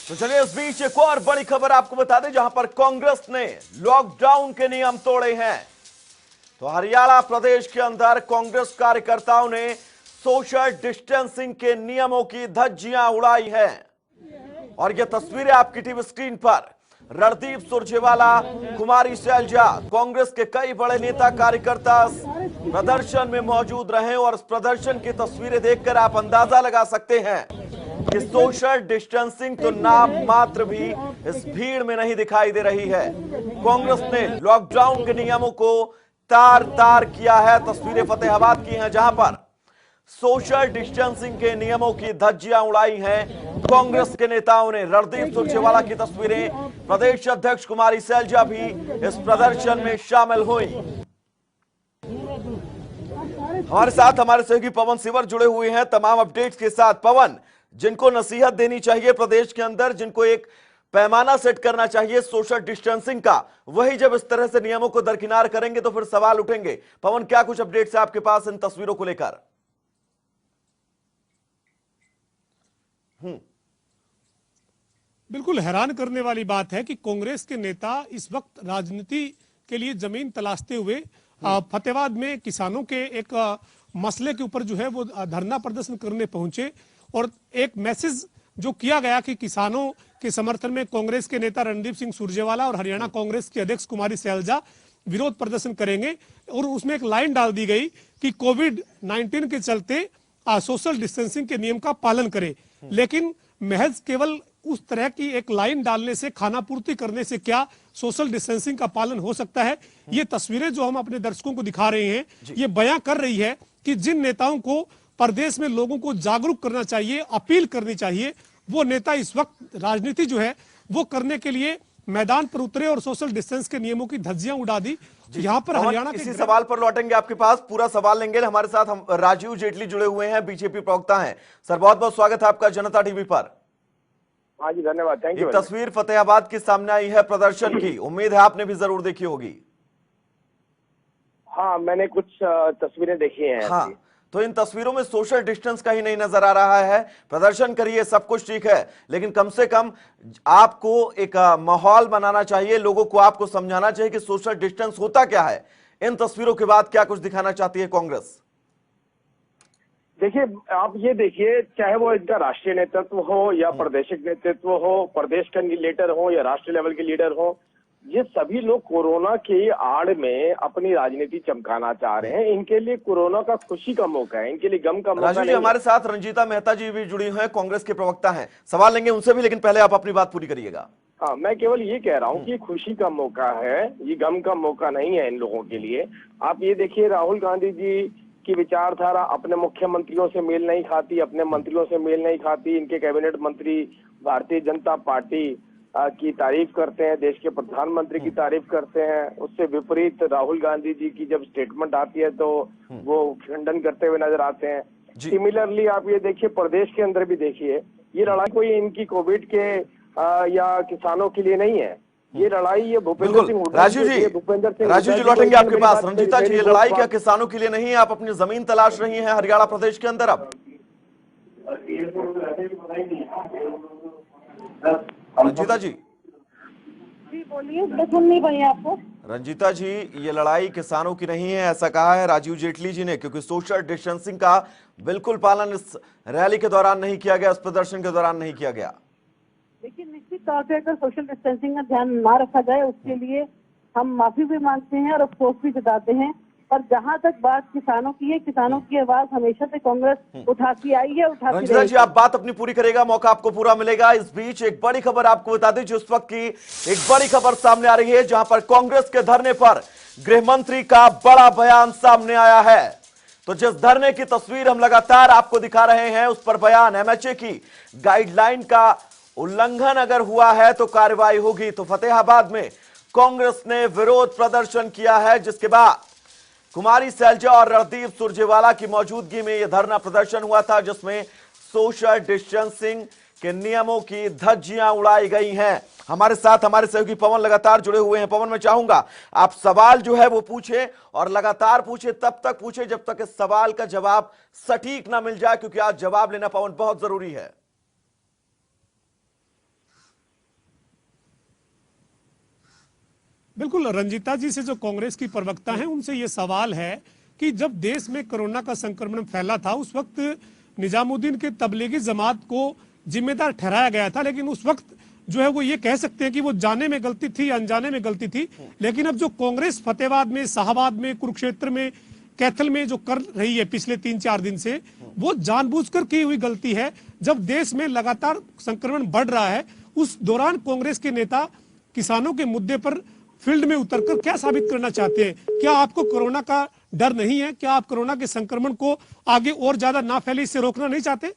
तो चलिए इस बीच एक और बड़ी खबर आपको बता दें, जहां पर कांग्रेस ने लॉकडाउन के नियम तोड़े हैं। तो हरियाणा प्रदेश के अंदर कांग्रेस कार्यकर्ताओं ने सोशल डिस्टेंसिंग के नियमों की धज्जियां उड़ाई है। और ये तस्वीरें आपकी टीवी स्क्रीन पर, रणदीप सुरजेवाला, कुमारी सैलजा, कांग्रेस के कई बड़े नेता कार्यकर्ता प्रदर्शन में मौजूद रहे। और इस प्रदर्शन की तस्वीरें देखकर आप अंदाजा लगा सकते हैं कि सोशल डिस्टेंसिंग तो नाम मात्र भी इस भीड़ में नहीं दिखाई दे रही है। कांग्रेस ने लॉकडाउन के नियमों को तार तार किया है। तस्वीरें फतेहाबाद की हैं, जहां पर सोशल डिस्टेंसिंग के नियमों की धज्जियां उड़ाई हैं कांग्रेस के नेताओं ने। रणदीप सुरजेवाला की तस्वीरें, प्रदेश अध्यक्ष कुमारी सैलजा भी इस प्रदर्शन में शामिल हुई। हमारे साथ हमारे सहयोगी पवन सिवर जुड़े हुए हैं तमाम अपडेट्स के साथ। पवन, जिनको नसीहत देनी चाहिए प्रदेश के अंदर, जिनको एक पैमाना सेट करना चाहिए सोशल डिस्टेंसिंग का, वही जब इस तरह से नियमों को दरकिनार करेंगे तो फिर सवाल उठेंगे। पवन, क्या कुछ अपडेट्स है आपके पास इन तस्वीरों को लेकर? बिल्कुल हैरान करने वाली बात है कि कांग्रेस के नेता इस वक्त राजनीति के लिए जमीन तलाशते हुए फतेहाबाद में किसानों के एक मसले के ऊपर जो है वो धरना प्रदर्शन करने पहुंचे। और एक मैसेज जो किया गया कि किसानों के समर्थन में कांग्रेस के नेता रणदीप सिंह सुरजेवाला और हरियाणा कांग्रेस की अध्यक्ष कुमारी सैलजा विरोध प्रदर्शन करेंगे। और उसमें एक लाइन डाल दी गई कि कोविड-19 के चलते सोशल डिस्टेंसिंग के नियम का पालन करें। लेकिन महज केवल उस तरह की एक लाइन डालने से, खाना पूर्ति करने से क्या सोशल डिस्टेंसिंग का पालन हो सकता है? ये तस्वीरें जो हम अपने दर्शकों को दिखा रहे हैं, ये बयां कर रही है कि जिन नेताओं को प्रदेश में लोगों को जागरूक करना चाहिए, अपील करनी चाहिए, वो नेता इस वक्त राजनीति जो है वो करने के लिए मैदान पर उतरे और सोशल डिस्टेंस के नियमों की धज्जियां उड़ा दी। यहाँ पर हरियाणा इसी सवाल पर लौटेंगे आपके पास, पूरा सवाल लेंगे। हमारे साथ हम राजीव जेटली जुड़े हुए हैं, बीजेपी प्रवक्ता हैं। सर, बहुत बहुत स्वागत है आपका जनता टीवी पर। हाँ जी, धन्यवाद, थैंक यू। तस्वीर फतेहाबाद की सामने आई है प्रदर्शन की, उम्मीद है आपने भी जरूर देखी होगी। हाँ, मैंने कुछ तस्वीरें देखी हैं। हाँ, तो इन तस्वीरों में सोशल डिस्टेंस का ही नहीं नजर आ रहा है। प्रदर्शन करिए, सब कुछ ठीक है, लेकिन कम से कम आपको एक माहौल बनाना चाहिए, लोगों को आपको समझाना चाहिए कि सोशल डिस्टेंस होता क्या है। इन तस्वीरों के बाद क्या कुछ दिखाना चाहती है कांग्रेस? देखिए, आप ये देखिए, चाहे वो इनका राष्ट्रीय नेतृत्व हो या प्रादेशिक नेतृत्व हो, प्रदेश का लीडर हो या राष्ट्रीय लेवल के लीडर हो, ये सभी लोग कोरोना की आड़ में अपनी राजनीति चमकाना चाह रहे हैं। इनके लिए कोरोना का खुशी का मौका है, इनके लिए गम का मौका नहीं। हमारे साथ रंजीता मेहता जी भी जुड़ी हुई हैं, कांग्रेस के प्रवक्ता हैं, सवाल लेंगे उनसे भी, लेकिन पहले आप अपनी बात पूरी करिएगा। हाँ, मैं केवल ये कह रहा हूँ कि खुशी का मौका है, ये गम का मौका नहीं है इन लोगों के लिए। आप ये देखिए, राहुल गांधी जी की विचारधारा अपने मुख्यमंत्रियों से मेल नहीं खाती, अपने मंत्रियों से मेल नहीं खाती। इनके कैबिनेट मंत्री भारतीय जनता पार्टी की तारीफ करते हैं, देश के प्रधानमंत्री की तारीफ करते हैं। उससे विपरीत राहुल गांधी जी की जब स्टेटमेंट आती है तो वो खंडन करते हुए नजर आते हैं। सिमिलरली आप ये देखिए, प्रदेश के अंदर भी देखिए, ये लड़ाई कोई इनकी कोविड के या किसानों के लिए नहीं है। ये लड़ाई ये भूपेंद्र सिंह राजू जी लौटेंगे आपके पास। रंजीता जी, ये लड़ाई क्या किसानों के लिए नहीं है? आप अपनी जमीन तलाश रही हैं हरियाणा प्रदेश के अंदर। अब रंजीता जी बोलिए, सुन नहीं पाई आपको। रंजीता जी, ये लड़ाई किसानों की नहीं है, ऐसा कहा है राजीव जेटली जी ने, क्योंकि सोशल डिस्टेंसिंग का बिल्कुल पालन इस रैली के दौरान नहीं किया गया, इस प्रदर्शन के दौरान नहीं किया गया। लेकिन निश्चित तौर पे अगर सोशल डिस्टेंसिंग का ध्यान ना रखा जाए, उसके लिए हम माफी भी मांगते हैं और अफसोस भी जताते हैं। पर जहां तक बात किसानों की है, किसानों की आवाज हमेशा से कांग्रेस उठाती आई है, उठाती रहेगी। रंजीता जी, आप बात अपनी पूरी करेगा, मौका आपको पूरा मिलेगा। इस बीच एक बड़ी खबर आपको बता दें, जिस वक्त की एक बड़ी खबर सामने आ रही है, जहां पर कांग्रेस के धरने पर गृह मंत्री का बड़ा बयान सामने आया है। तो जिस धरने की तस्वीर हम लगातार आपको दिखा रहे हैं, उस पर बयान, एमएचए की गाइडलाइन का उल्लंघन अगर हुआ है तो कार्रवाई होगी। तो फतेहाबाद में कांग्रेस ने विरोध प्रदर्शन किया है, जिसके बाद कुमारी सैलजा और रणदीप सुरजेवाला की मौजूदगी में यह धरना प्रदर्शन हुआ था, जिसमें सोशल डिस्टेंसिंग के नियमों की धज्जियां उड़ाई गई हैं। हमारे साथ हमारे सहयोगी पवन लगातार जुड़े हुए हैं। पवन, मैं चाहूंगा आप सवाल जो है वो पूछे, और लगातार पूछे, तब तक पूछे जब तक इस सवाल का जवाब सटीक ना मिल जाए, क्योंकि आज जवाब लेना पवन बहुत जरूरी है। बिल्कुल, रंजीता जी से जो कांग्रेस की प्रवक्ता हैं उनसे ये सवाल है कि जब देश में कोरोना का संक्रमण फैला था उस वक्त निजामुद्दीन के तबलीगी जमात को जिम्मेदार ठहराया गया था, लेकिन उस वक्त जो है वो ये कह सकते हैं कि वो जाने में गलती थी, अनजाने में गलती थी। लेकिन अब जो कांग्रेस फतेहाबाद में, शाहाबाद में, कुरुक्षेत्र में, कैथल में जो कर रही है पिछले 3-4 दिन से, वो जानबूझकर की हुई गलती है। जब देश में लगातार संक्रमण बढ़ रहा है उस दौरान कांग्रेस के नेता किसानों के मुद्दे पर फील्ड में उतरकर क्या साबित करना चाहते हैं? क्या आपको कोरोना का डर नहीं है? क्या आप कोरोना के संक्रमण को आगे और ज्यादा ना फैले इससे रोकना नहीं चाहते?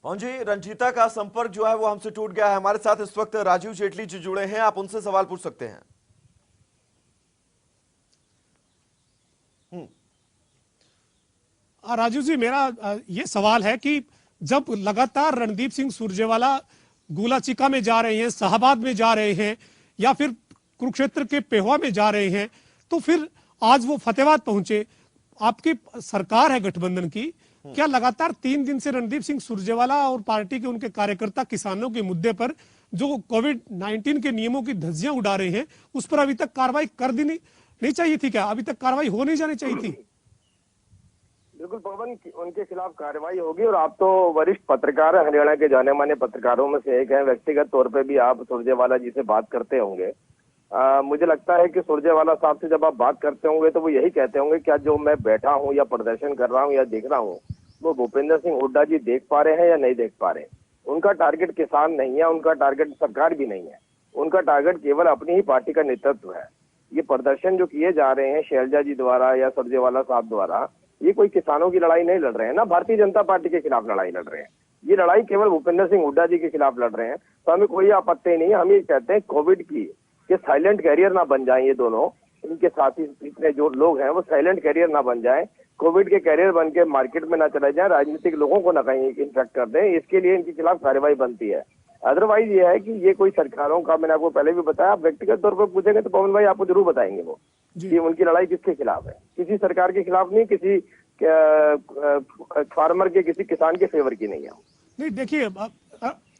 पवन जी, रंजीता का संपर्क जो है वो हमसे टूट गया है। हमारे साथ इस वक्त राजीव जेटली जी जुड़े हैं, आप उनसे सवाल पूछ सकते हैं। राजू जी, मेरा ये सवाल है कि जब लगातार रणदीप सिंह सुरजेवाला गुलाचिका में जा रहे हैं, शाहाबाद में जा रहे हैं या फिर कुरुक्षेत्र के पेहवा में जा रहे हैं, तो फिर आज वो फतेहाबाद पहुंचे। आपकी सरकार है गठबंधन की, क्या लगातार 3 दिन से रणदीप सिंह सुरजेवाला और पार्टी के उनके कार्यकर्ता किसानों के मुद्दे पर जो कोविड-19 के नियमों की धज्जियां उड़ा रहे हैं उस पर अभी तक कार्रवाई कर देनी नहीं चाहिए थी? क्या अभी तक कार्रवाई हो नहीं जानी चाहिए थी? बिल्कुल पवन, उनके खिलाफ कार्रवाई होगी। और आप तो वरिष्ठ पत्रकार हैं, हरियाणा के जाने माने पत्रकारों में से एक हैं। व्यक्तिगत तौर पे भी आप सुरजेवाला जी से बात करते होंगे। मुझे लगता है कि सुरजेवाला साहब से जब आप बात करते होंगे तो वो यही कहते होंगे, क्या जो मैं बैठा हूं या प्रदर्शन कर रहा हूं या देख रहा हूं वो भूपेंद्र सिंह हुड्डा जी देख पा रहे हैं या नहीं देख पा रहे? उनका टारगेट किसान नहीं है, उनका टारगेट सरकार भी नहीं है, उनका टारगेट केवल अपनी ही पार्टी का नेतृत्व है। ये प्रदर्शन जो किए जा रहे हैं शैलजा जी द्वारा या सुरजेवाला साहब द्वारा, ये कोई किसानों की लड़ाई नहीं लड़ रहे हैं, ना भारतीय जनता पार्टी के खिलाफ लड़ाई लड़ रहे हैं। ये लड़ाई केवल भूपेंद्र सिंह हुड्डा जी के खिलाफ लड़ रहे हैं। तो हमें कोई आपत्ति नहीं है। हम ये कहते हैं कोविड की कि साइलेंट कैरियर ना बन जाए ये दोनों, इनके साथी इतने जो लोग हैं वो साइलेंट कैरियर ना बन जाए, कोविड के कैरियर बन के मार्केट में ना चले जाए, राजनीतिक लोगों को ना कहीं इन्फेक्ट कर दें। इसके लिए इनके खिलाफ कार्रवाई बनती है। अदरवाइज ये है कि ये कोई सरकारों का, मैंने आपको पहले भी बताया, आप व्यक्तिगत तौर पर पूछेंगे तो पवन भाई आपको जरूर बताएंगे वो कि उनकी लड़ाई किसके खिलाफ है। किसी सरकार के खिलाफ नहीं, किसी फार्मर के, किसी किसान के फेवर की नहीं है। नहीं, देखिए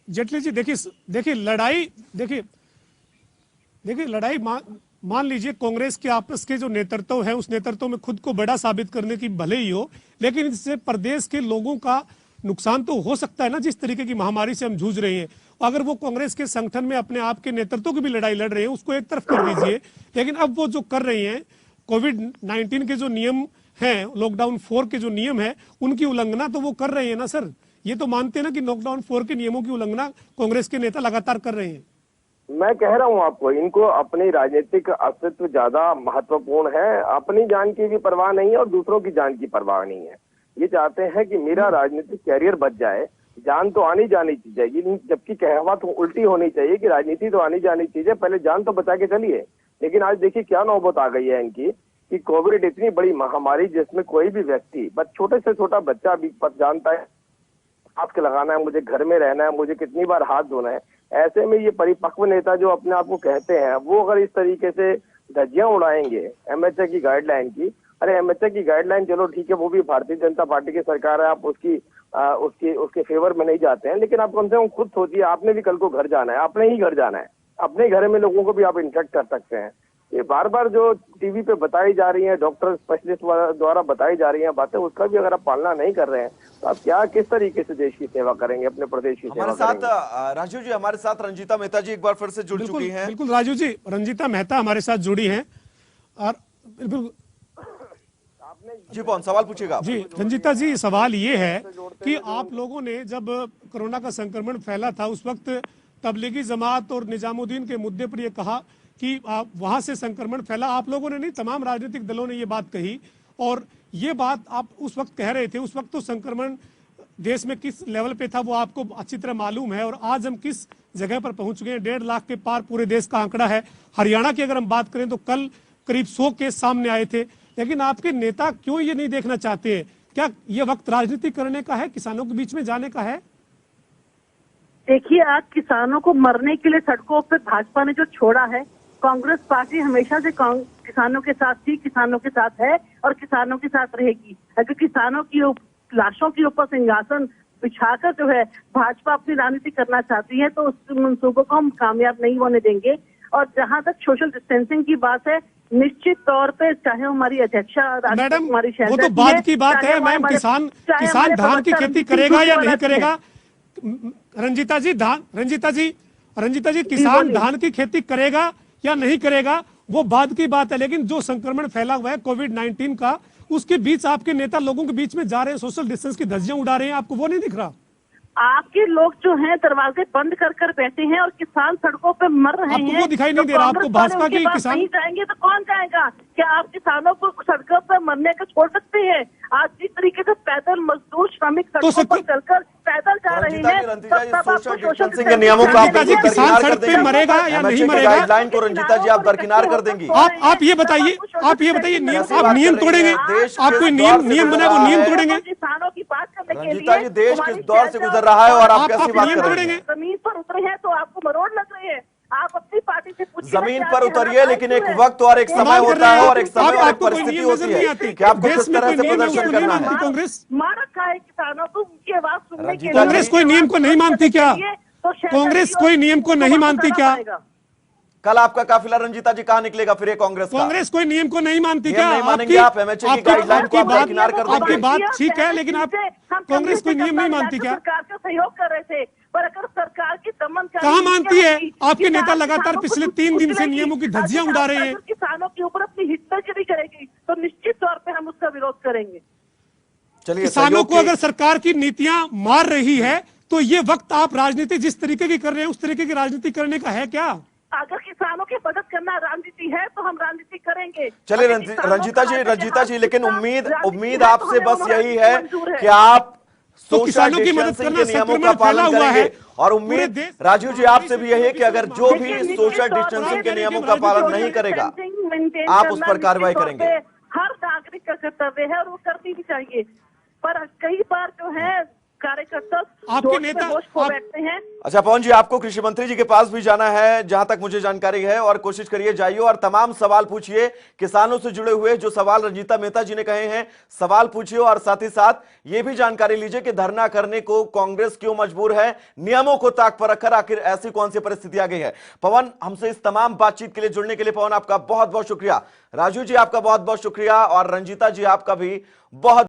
जेटली जी, देखिए लड़ाई, देखिए लड़ाई मान लीजिए कांग्रेस के आपस के जो नेतृत्व है उस नेतृत्व में खुद को बड़ा साबित करने की भले ही हो, लेकिन इससे प्रदेश के लोगों का नुकसान तो हो सकता है ना। जिस तरीके की महामारी से हम जूझ रहे हैं, अगर वो कांग्रेस के संगठन में अपने आप के नेतृत्व की भी लड़ाई लड़ रहे हैं उसको एक तरफ कर दीजिए, लेकिन अब वो जो कर रहे हैं कोविड-19 के जो नियम हैं, लॉकडाउन 4 के जो नियम है उनकी उल्लंघना तो वो कर रहे हैं ना सर। ये तो मानते हैं ना कि लॉकडाउन 4 के नियमों की उल्लंघना कांग्रेस के नेता लगातार कर रहे हैं। मैं कह रहा हूं आपको, इनको अपनी राजनीतिक अस्तित्व ज्यादा महत्वपूर्ण है। अपनी जान की भी परवाह नहीं है और दूसरों की जान की परवाह नहीं है। ये चाहते हैं कि मेरा राजनीतिक कैरियर बच जाए, जान तो आनी जानी चाहिए, जबकि कहावत तो उल्टी होनी चाहिए कि राजनीति तो आनी जानी चीज है, पहले जान तो बचा के चलिए। लेकिन आज देखिए क्या नौबत आ गई है इनकी कि कोविड इतनी बड़ी महामारी जिसमें कोई भी व्यक्ति, छोटे से छोटा बच्चा भी जानता है मास्क लगाना है, मुझे घर में रहना है, मुझे कितनी बार हाथ धोना है। ऐसे में ये परिपक्व नेता जो अपने आप को कहते हैं, वो अगर इस तरीके से धज्जियां उड़ाएंगे एमएचए की गाइडलाइन की, अरे एमएचए की गाइडलाइन चलो ठीक है, वो भी भारतीय जनता पार्टी की सरकार है, आप उसके फेवर में नहीं जाते हैं, लेकिन आप कम से कम खुद सोचिए, आपने भी कल को घर जाना है, अपने ही घर जाना है, अपने घर में लोगों को भी आप इन्फेक्ट कर सकते हैं। ये बार बार जो टीवी पे बताई जा रही है, डॉक्टर स्पेशलिस्ट द्वारा बताई जा रही है बातें, उसका भी अगर आप पालना नहीं कर रहे हैं तो आप क्या, किस तरीके से देश की सेवा करेंगे, अपने प्रदेश की सेवा करेंगे? राजू जी, हमारे साथ रंजीता मेहता जी एक बार फिर से जुड़ चुकी हैं। बिल्कुल राजू जी, रंजीता मेहता हमारे साथ जुड़ी हैं और बिल्कुल जी पवन सवाल पूछिएगा। जी रंजीता जी, सवाल ये है कि आप लोगों ने जब कोरोना का संक्रमण फैला था उस वक्त तबलीगी जमात और निजामुद्दीन के मुद्दे पर यह कहा कि वहां से संक्रमण फैला। आप लोगों ने नहीं, तमाम राजनीतिक दलों ने ये बात कही और ये बात आप उस वक्त कह रहे थे। उस वक्त तो संक्रमण देश में किस लेवल पे था वो आपको अच्छी तरह मालूम है और आज हम किस जगह पर पहुंच गए हैं। 1.5 लाख के पार पूरे देश का आंकड़ा है। हरियाणा की अगर हम बात करें तो कल करीब 100 केस सामने आए थे, लेकिन आपके नेता क्यों ये नहीं देखना चाहते हैं? क्या ये वक्त राजनीति करने का है, किसानों के बीच में जाने का है? देखिए, आज किसानों को मरने के लिए सड़कों पर भाजपा ने जो छोड़ा है, कांग्रेस पार्टी हमेशा से किसानों के साथ थी, किसानों के साथ है और किसानों के साथ रहेगी। अगर किसानों की लाशों के ऊपर सिंहासन बिछाकर जो है भाजपा अपनी राजनीति करना चाहती है, तो उस मंसूबों को हम कामयाब नहीं होने देंगे। और जहां तक सोशल डिस्टेंसिंग की बात है, निश्चित तौर पे चाहे हमारी अध्यक्षा मैडम वो तो बाद की बात है मैम। किसान धान की खेती करेगा या नहीं करेगा? रंजीता जी किसान धान की खेती करेगा या नहीं करेगा वो बाद की बात है, लेकिन जो संक्रमण फैला हुआ है कोविड-19 का, उसके बीच आपके नेता लोगों के बीच में जा रहे हैं, सोशल डिस्टेंस की धज्जियां उड़ा रहे हैं, आपको वो नहीं दिख रहा? आपके लोग जो हैं दरवाजे बंद कर बैठे हैं और किसान सड़कों पे मर रहे हैं। आपको वो दिखाई नहीं दे रहा? आपको भाजपा के किसान नहीं जाएंगे तो कौन जाएगा? क्या आप किसानों को सड़कों पर मरने का छोड़ सकते हैं? आज जिस तरीके से पैदल मजदूर श्रमिक सड़कों पर चलकर पैदल जा रहे हैं, सोशल डिस्टेंसिंग के नियमों का किसान सड़क पे मरेगा या नहीं मरेगा? गाइडलाइन को रंजीता जी आप दरकिनार कर देंगी? आप ये बताइए आप नियम तोड़ेंगे? आप कोई नियम बना वो नियम तोड़ेंगे? किसानों की बात करने के रंजीता लिए जी देश किस दौर से गुजर रहा है और आप कैसी बात नियम कर रहे तोड़ेंगे? हैं? जमीन पर उतरे हैं तो आपको मरोड़ लग रही है। आप अपनी पार्टी से पूछिए, जमीन पर उतरिए, लेकिन एक वक्त और एक समय होता है और एक समय और एक परिस्थिति होती है कि आपको किस तरह से प्रदर्शन करना है। कांग्रेस मार रखा है किसानों को, उनकी आवाज सुनने के लिए। कांग्रेस कोई नियम को नहीं मानती क्या? कांग्रेस कोई नियम को नहीं मानती क्या? कल आपका काफिला रंजीता जी कहां निकलेगा फिर? ये कांग्रेस कोई नियम को नहीं मानती क्या? नहीं मानेंगे आप? एमएचए की गाइडलाइन को आप दरकिनार कर देंगे? आपकी बात ठीक है, लेकिन आप कांग्रेस कोई नियम नहीं मानती क्या? सरकार का सहयोग कर रहे थे, पर अगर सरकार की दमन कहाँ मानती है? आपके नेता लगातार पिछले 3 दिन से नियमों की धज्जियां उड़ा रहे हैं। किसानों के ऊपर अपनी हिस्सेदारी करेगी तो निश्चित तौर पे हम उसका विरोध करेंगे। चलिए, किसानों को अगर सरकार की नीतियां मार रही है तो ये वक्त आप राजनीति जिस तरीके की कर रहे हैं उस तरीके की राजनीति करने का है क्या? अगर किसानों की मदद करना राजनीति है तो हम राजनीति करेंगे। चलिए रंजीता जी, लेकिन उम्मीद आपसे बस यही है कि आप सोशल डिस्टेंसिंग के नियमों का पालन करेंगे। और उम्मीद राजीव जी आपसे भी यही है कि अगर जो भी सोशल डिस्टेंसिंग के नियमों का पालन नहीं करेगा आप उस पर कार्रवाई करेंगे। हर नागरिक का कर्तव्य है और वो करनी भी चाहिए, पर कई बार जो है कार्यकर्ता आपके नेता बैठते हैं। अच्छा पवन जी, आपको कृषि मंत्री जी के पास भी जाना है जहां तक मुझे जानकारी है, और कोशिश करिए जाइए और तमाम सवाल पूछिए, किसानों से जुड़े हुए जो सवाल रंजीता मेहता जी ने कहे हैं सवाल पूछिए, और साथ ही साथ ये भी जानकारी लीजिए कि धरना करने को कांग्रेस क्यों मजबूर है, नियमों को ताक पर रखकर आखिर ऐसी कौन सी परिस्थिति आ गई है। पवन, हमसे इस तमाम बातचीत के लिए जुड़ने के लिए पवन आपका बहुत बहुत शुक्रिया। राजू जी आपका बहुत बहुत शुक्रिया, और रंजीता जी आपका भी बहुत